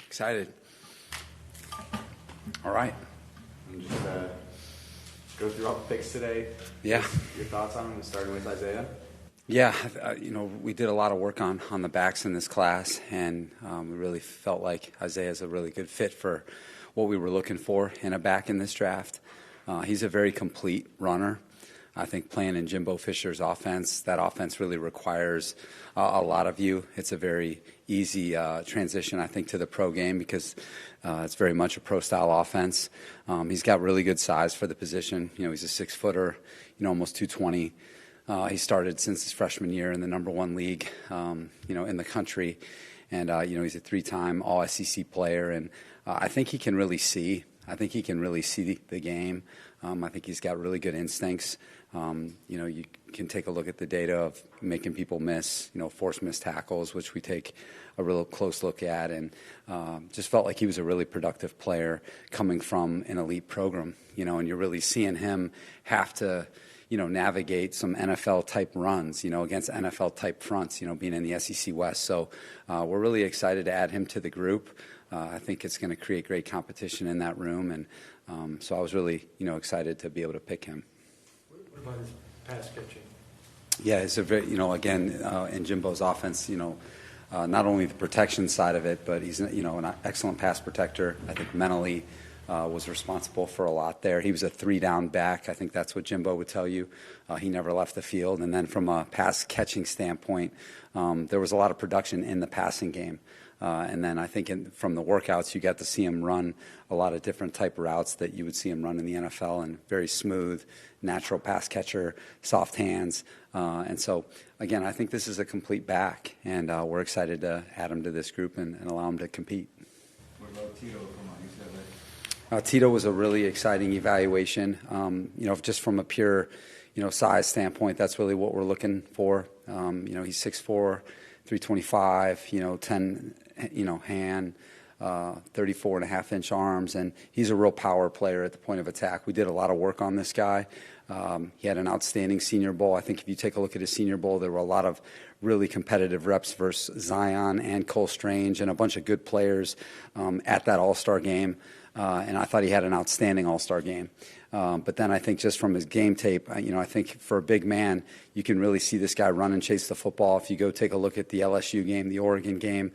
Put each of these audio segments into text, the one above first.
Excited. All right. And just go through all the picks today. Yeah. Your thoughts on them, starting with Isaiah? Yeah, we did a lot of work on the backs in this class, and we really felt like Isaiah's a really good fit for what we were looking for in a back in this draft. He's a very complete runner. I think playing in Jimbo Fisher's offense, that offense really requires a lot of you. It's a very easy transition, I think, to the pro game because it's very much a pro-style offense. He's got really good size for the position. He's a 6-footer, almost 220. He started since his freshman year in the number one league, in the country. And, he's a 3-time All-SEC player. And I think he can really see. I think he can really see the game. I think he's got really good instincts. You can take a look at the data of making people miss, forced missed tackles, which we take a real close look at, and just felt like he was a really productive player coming from an elite program, and you're really seeing him have to, navigate some NFL-type runs, against NFL-type fronts, being in the SEC West. So we're really excited to add him to the group. I think it's going to create great competition in that room, and so I was really, excited to be able to pick him. What about his pass catching? Yeah, it's a very, again, in Jimbo's offense, not only the protection side of it, but he's, an excellent pass protector. I think mentally was responsible for a lot there. He was a 3-down back. I think that's what Jimbo would tell you. He never left the field. And then from a pass catching standpoint, there was a lot of production in the passing game. And then I think from the workouts, you got to see him run a lot of different type of routes that you would see him run in the NFL, and very smooth, natural pass catcher, soft hands. And so, again, I think this is a complete back, and we're excited to add him to this group and allow him to compete. What about Tito from UCLA? Tito was a really exciting evaluation. Just from a pure, size standpoint, that's really what we're looking for. He's 6'4", 325, 10, hand, 34.5-inch arms, and he's a real power player at the point of attack. We did a lot of work on this guy. He had an outstanding Senior Bowl. I think if you take a look at his Senior Bowl, there were a lot of really competitive reps versus Zion and Cole Strange and a bunch of good players at that All-Star game, and I thought he had an outstanding All-Star game. But then I think just from his game tape, I think for a big man, you can really see this guy run and chase the football. If you go take a look at the LSU game, the Oregon game,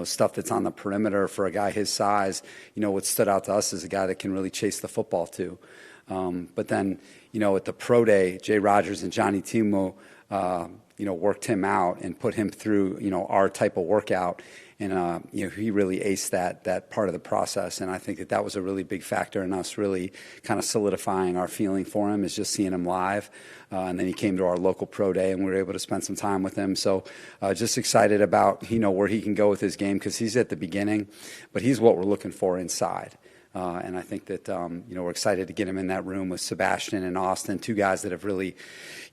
stuff that's on the perimeter for a guy his size, what stood out to us is a guy that can really chase the football too. But then, at the pro day, Jay Rogers and Johnny Timo, worked him out and put him through, our type of workout. And, he really aced that part of the process. And I think that was a really big factor in us really kind of solidifying our feeling for him, is just seeing him live. And then he came to our local pro day, and we were able to spend some time with him. So just excited about, where he can go with his game, because he's at the beginning, but he's what we're looking for inside. And I think that, we're excited to get him in that room with Sebastian and Austin, two guys that have really,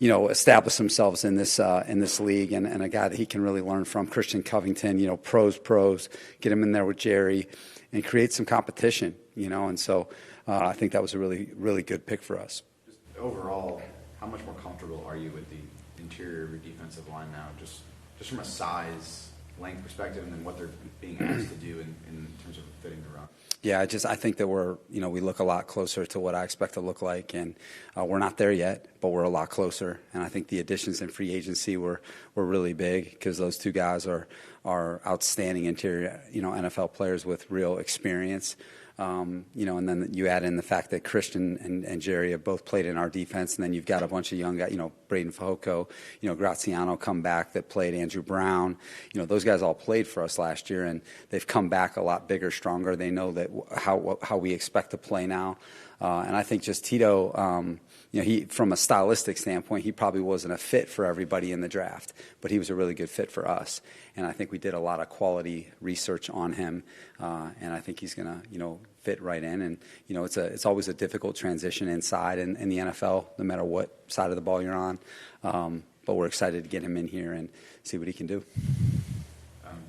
established themselves in this league, and a guy that he can really learn from, Christian Covington, pros, get him in there with Jerry and create some competition, and so I think that was a really, really good pick for us. Just overall, how much more comfortable are you with the interior of your defensive line now, just from a size, length perspective, and then what they're being asked to do in terms of fitting the route? Yeah, I think that we look a lot closer to what I expect to look like, and we're not there yet, but we're a lot closer. And I think the additions in free agency were really big, because those two guys are outstanding interior, NFL players with real experience. And then you add in the fact that Christian and Jerry have both played in our defense, and then you've got a bunch of young guys, Braden Fajoko, Graziano come back that played, Andrew Brown, those guys all played for us last year, and they've come back a lot bigger, stronger. They know that how we expect to play now. And I think just Tito, he, from a stylistic standpoint, he probably wasn't a fit for everybody in the draft, but he was a really good fit for us. And I think we did a lot of quality research on him, and I think he's going to, fit right in. And, it's always a difficult transition inside in the NFL, no matter what side of the ball you're on. But we're excited to get him in here and see what he can do.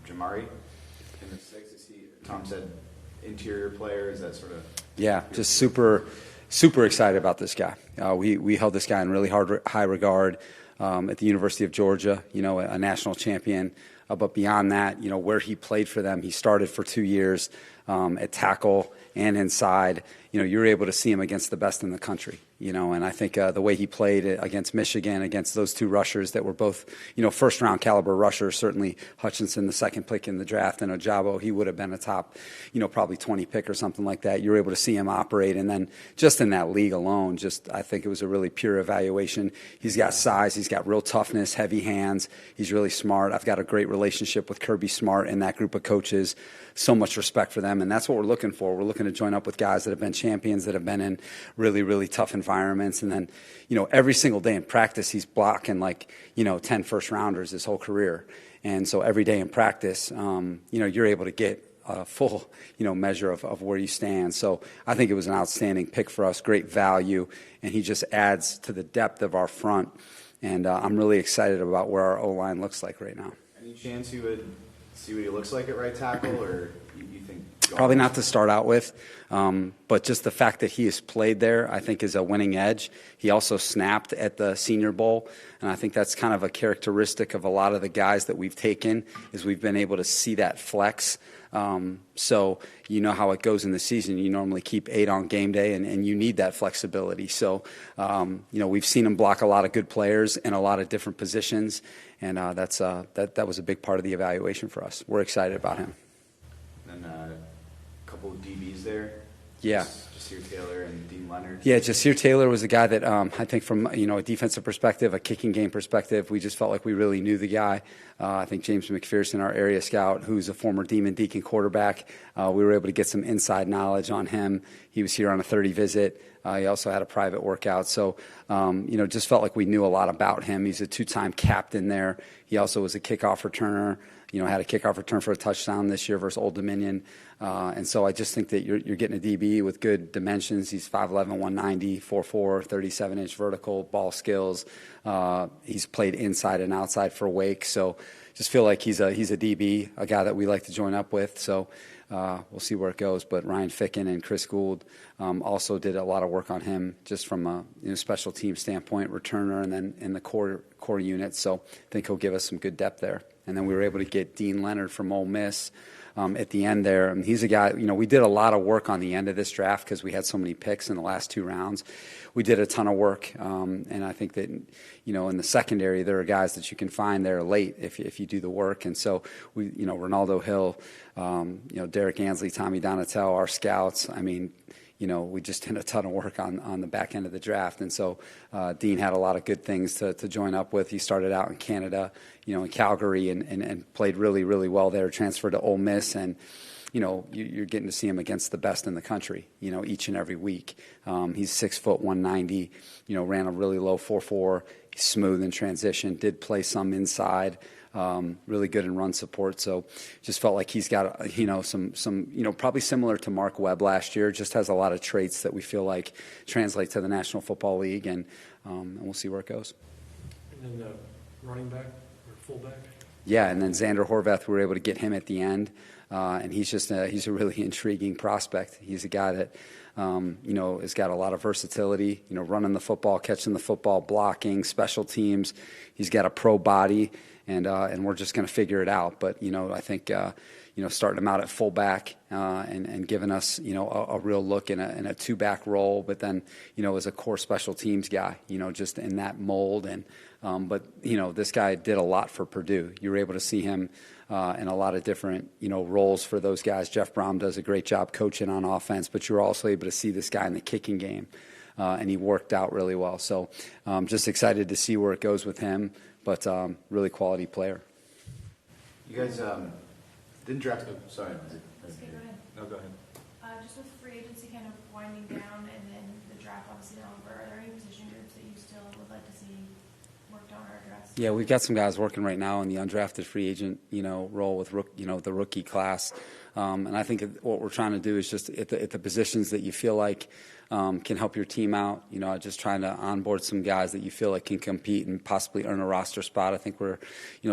Jamari in the 6, Tom said interior player, is that sort of? Yeah, just super excited about this guy. We held this guy in really high regard at the University of Georgia, a national champion, But beyond that, where he played for them, he started for 2 years at tackle and inside. You're able to see him against the best in the country. And I think the way he played against Michigan, against those two rushers that were both, first-round caliber rushers, certainly Hutchinson, the second pick in the draft, and Ojabo, he would have been a top, probably 20 pick or something like that. You were able to see him operate. And then just in that league alone, I think it was a really pure evaluation. He's got size. He's got real toughness, heavy hands. He's really smart. I've got a great relationship with Kirby Smart and that group of coaches. So much respect for them, and that's what we're looking for. We're looking to join up with guys that have been champions, that have been in really, really tough environments. And then, every single day in practice, he's blocking 10 first-rounders his whole career. And so every day in practice, you're able to get a full, measure of where you stand. So I think it was an outstanding pick for us, great value, and he just adds to the depth of our front. And I'm really excited about where our O-line looks like right now. Any chance you would see what he looks like at right tackle, or you think? Probably not to start out with, but just the fact that he has played there, I think, is a winning edge. He also snapped at the Senior Bowl, and I think that's kind of a characteristic of a lot of the guys that we've taken, is we've been able to see that flex. So how it goes in the season. You normally keep 8 on game day, and you need that flexibility. So, we've seen him block a lot of good players in a lot of different positions, and that was a big part of the evaluation for us. We're excited about him. And then a couple of DBs there. Yeah. Jasir Taylor and Dean Leonard. Yeah, Jasir Taylor was a guy that I think from a defensive perspective, a kicking game perspective, we just felt like we really knew the guy. I think James McPherson, our area scout, who's a former Demon Deacon quarterback, we were able to get some inside knowledge on him. He was here on a 30 visit. He also had a private workout. So, just felt like we knew a lot about him. He's a 2-time captain there. He also was a kickoff returner. Had a kickoff return for a touchdown this year versus Old Dominion. And so I just think that you're getting a DB with good dimensions. He's 5'11", 190, 4'4", 37-inch vertical, ball skills. He's played inside and outside for Wake. So just feel like he's a DB, a guy that we like to join up with. So we'll see where it goes. But Ryan Ficken and Chris Gould also did a lot of work on him just from a special team standpoint, returner, and then in the core unit. So I think he'll give us some good depth there. And then we were able to get Dean Leonard from Ole Miss at the end there. And he's a guy, we did a lot of work on the end of this draft because we had so many picks in the last 2 rounds. We did a ton of work. And I think that, in the secondary, there are guys that you can find there late if you do the work. And so, Ronaldo Hill, Derek Ansley, Tommy Donatel, our scouts, we just did a ton of work on the back end of the draft. And so Dean had a lot of good things to join up with. He started out in Canada, in Calgary, and played really, really well there, transferred to Ole Miss. And, you're getting to see him against the best in the country, each and every week. He's 6 foot, 190, ran a really low 4.4. He's smooth in transition, did play some inside. Really good in run support. So just felt like he's got, some probably similar to Mark Webb last year, just has a lot of traits that we feel like translate to the National Football League, and we'll see where it goes. And then running back or fullback? Yeah, and then Xander Horvath, we were able to get him at the end, and he's a really intriguing prospect. He's a guy that, has got a lot of versatility, running the football, catching the football, blocking, special teams. He's got a pro body. And we're just going to figure it out. But, I think, starting him out at fullback and giving us, a real look in a 2-back role, but then, as a core special teams guy, just in that mold. And but, this guy did a lot for Purdue. You were able to see him in a lot of different, roles for those guys. Jeff Brom does a great job coaching on offense, but you were also able to see this guy in the kicking game. And he worked out really well. So just excited to see where it goes with him. But really quality player. You guys didn't draft him. Sorry. Go ahead. No, go ahead. Just with free agency kind of winding down and then the draft obviously now over, are there any position groups that you still would like to see worked on or addressed? Yeah, we've got some guys working right now in the undrafted free agent, role with the rookie class. And I think what we're trying to do is just at the positions that you feel like can help your team out. Just trying to onboard some guys that you feel like can compete and possibly earn a roster spot. I think we're,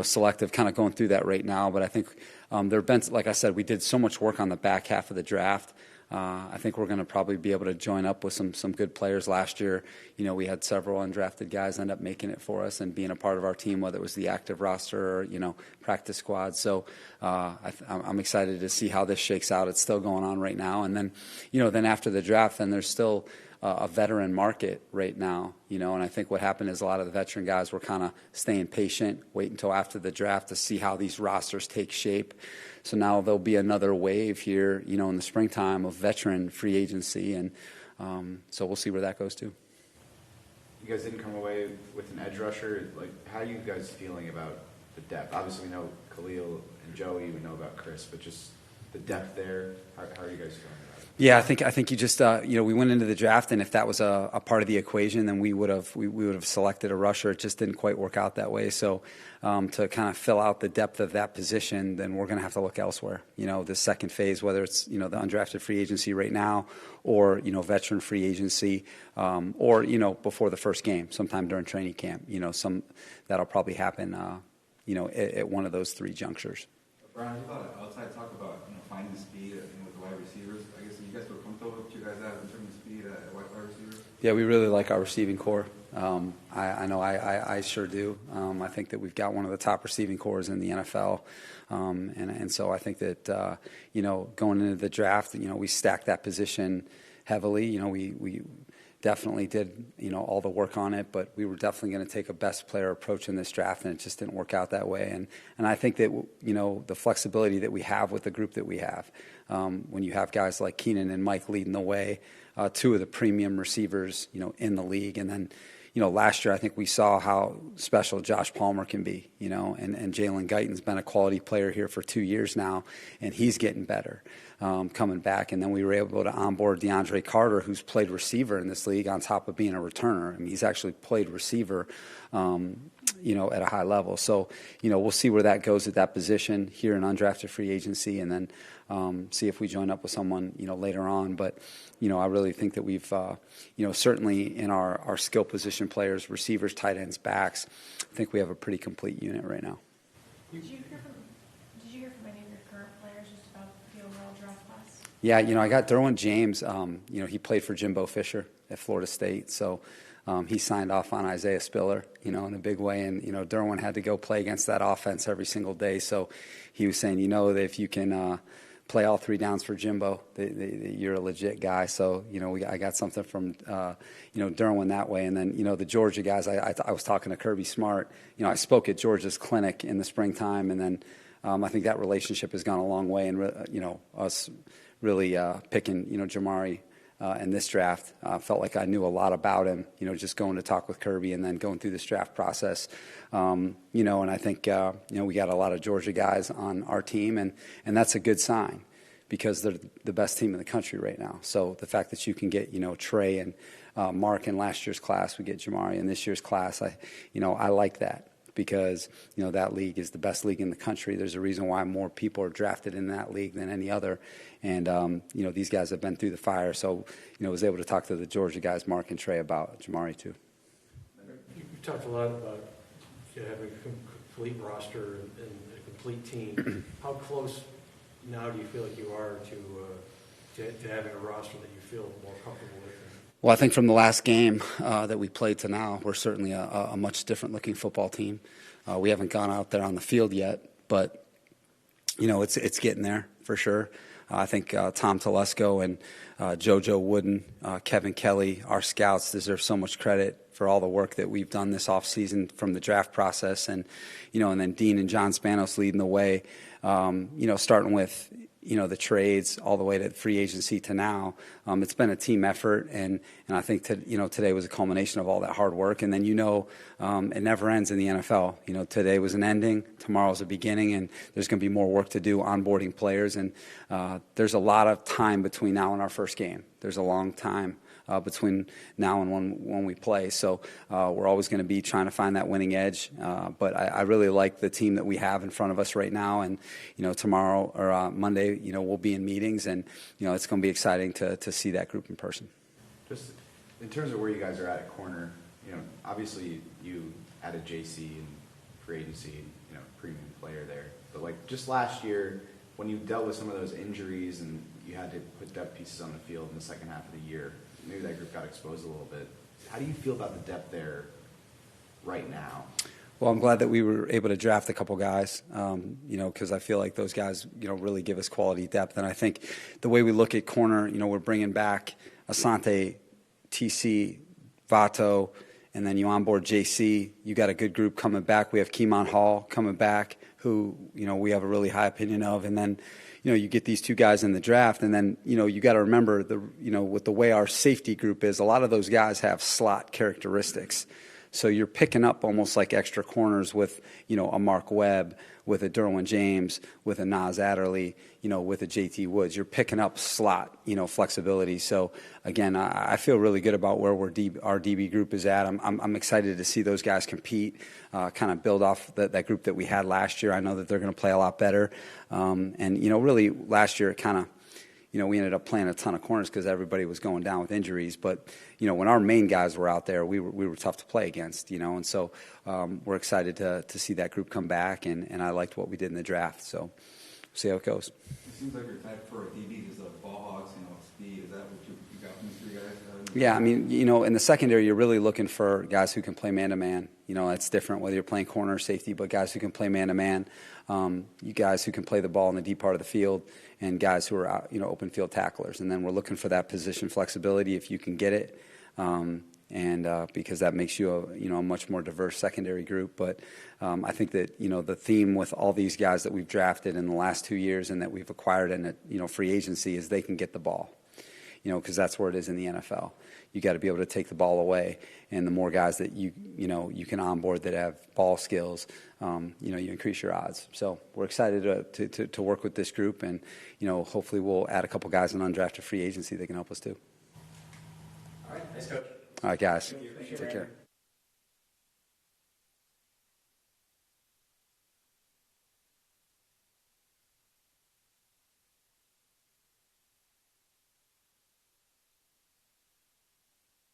selective, kind of going through that right now. But I think there have been, like I said, we did so much work on the back half of the draft. I think we're going to probably be able to join up with some good players. Last year, we had several undrafted guys end up making it for us and being a part of our team, whether it was the active roster or, practice squad. So I'm excited to see how this shakes out. It's still going on right now. And then, then after the draft, then there's still a veteran market right now, and I think what happened is a lot of the veteran guys were kind of staying patient, wait until after the draft to see how these rosters take shape. So now there'll be another wave here, in the springtime of veteran free agency, and so we'll see where that goes too. You guys didn't come away with an edge rusher. Like, how are you guys feeling about the depth? Obviously, we know Khalil and Joey. We know about Chris, but just the depth there. How are you guys feeling about it? Yeah, I think you just we went into the draft, and if that was a part of the equation, then we would have selected a rusher. It just didn't quite work out that way. So to kind of fill out the depth of that position, then we're going to have to look elsewhere. The second phase, whether it's the undrafted free agency right now, or veteran free agency, or before the first game, sometime during training camp. That'll probably happen. At one of those three junctures. Brian, you thought outside talk about finding speed with wide receivers. I guess you guys feel comfortable with what you guys have in terms of speed at wide receivers? Yeah, we really like our receiving core. I know I sure do. I think that we've got one of the top receiving cores in the NFL, and so I think that going into the draft, we stacked that position heavily. We definitely did all the work on it, but we were definitely going to take a best player approach in this draft, and it just didn't work out that way. And I think that the flexibility that we have with the group that we have, when you have guys like Keenan and Mike leading the way, two of the premium receivers in the league, and then last year I think we saw how special Josh Palmer can be, and Jalen Guyton's been a quality player here for 2 years now, and he's getting better. Coming back, and then we were able to onboard DeAndre Carter, who's played receiver in this league on top of being a returner. I mean, he's actually played receiver, at a high level. So, we'll see where that goes at that position here in undrafted free agency, and then see if we join up with someone, later on. But, I really think that we've, certainly in our skill position players, receivers, tight ends, backs, I think we have a pretty complete unit right now. Did you hear from any of your current players just about the overall draft class? Yeah, I got Derwin James. He played for Jimbo Fisher at Florida State, so he signed off on Isaiah Spiller, in a big way. And Derwin had to go play against that offense every single day. So he was saying, that if you can play all three downs for Jimbo, you're a legit guy. So I got something from Derwin that way. And then the Georgia guys, I was talking to Kirby Smart. I spoke at Georgia's clinic in the springtime, and then I think that relationship has gone a long way. And us really picking Jamari in this draft, felt like I knew a lot about him. Just going to talk with Kirby and then going through this draft process. And I think we got a lot of Georgia guys on our team, and that's a good sign because they're the best team in the country right now. So the fact that you can get Trey and Mark in last year's class, we get Jamari in this year's class. I like that. Because that league is the best league in the country. There's a reason why more people are drafted in that league than any other, and these guys have been through the fire. So I was able to talk to the Georgia guys, Mark and Trey, about Jamari too. You talked a lot about having a complete roster and a complete team. How close now do you feel like you are to having a roster that you feel more comfortable with? Well, I think from the last game that we played to now, we're certainly a much different-looking football team. We haven't gone out there on the field yet, but it's getting there for sure. I think Tom Telesco and JoJo Wooden, Kevin Kelly, our scouts deserve so much credit for all the work that we've done this offseason from the draft process, and and then Dean and John Spanos leading the way. Starting with the trades all the way to free agency to now. It's been a team effort, and I think today was a culmination of all that hard work. And then it never ends in the NFL. Today was an ending, tomorrow's a beginning, and there's going to be more work to do onboarding players. And there's a lot of time between now and our first game. There's a long time between now and when we play. So we're always going to be trying to find that winning edge. But I really like the team that we have in front of us right now. And, tomorrow or Monday, we'll be in meetings. And, it's going to be exciting to see that group in person. Just in terms of where you guys are at corner, obviously you added JC and free agency, premium player there. But, just last year, when you dealt with some of those injuries and you had to put depth pieces on the field in the second half of the year, maybe that group got exposed a little bit. How do you feel about the depth there right now? Well, I'm glad that we were able to draft a couple guys, because I feel like those guys, really give us quality depth. And I think the way we look at corner, we're bringing back Asante, TC, Vato, and then you onboard JC. You got a good group coming back. We have Keemon Hall coming back, who, we have a really high opinion of. And then, you get these two guys in the draft, and then, you got to remember, with the way our safety group is, a lot of those guys have slot characteristics. So you're picking up almost like extra corners with, a Mark Webb, with a Derwin James, with a Nas Adderley, with a JT Woods. You're picking up slot, flexibility. So again, I feel really good about where our DB group is at. I'm excited to see those guys compete, kind of build off that group that we had last year. I know that they're going to play a lot better. And really last year it kind of, we ended up playing a ton of corners because everybody was going down with injuries. But, when our main guys were out there, we were tough to play against, And so we're excited to see that group come back, and I liked what we did in the draft. So we'll see how it goes. It seems like your type for a DB is ball hogs, speed. Is that what you got from these three guys? Yeah, I mean, in the secondary, you're really looking for guys who can play man-to-man. It's different whether you're playing corner or safety, but guys who can play man-to-man, you guys who can play the ball in the deep part of the field, and guys who are, open field tacklers. And then we're looking for that position flexibility if you can get it, because that makes you a much more diverse secondary group. But I think that, the theme with all these guys that we've drafted in the last 2 years and that we've acquired in free agency is they can get the ball. Because that's where it is in the NFL. You got to be able to take the ball away, and the more guys that you can onboard that have ball skills, you increase your odds. So we're excited to work with this group, and hopefully we'll add a couple guys in undrafted free agency that can help us too. All right, nice coach. All right, guys, Thank you. Take care.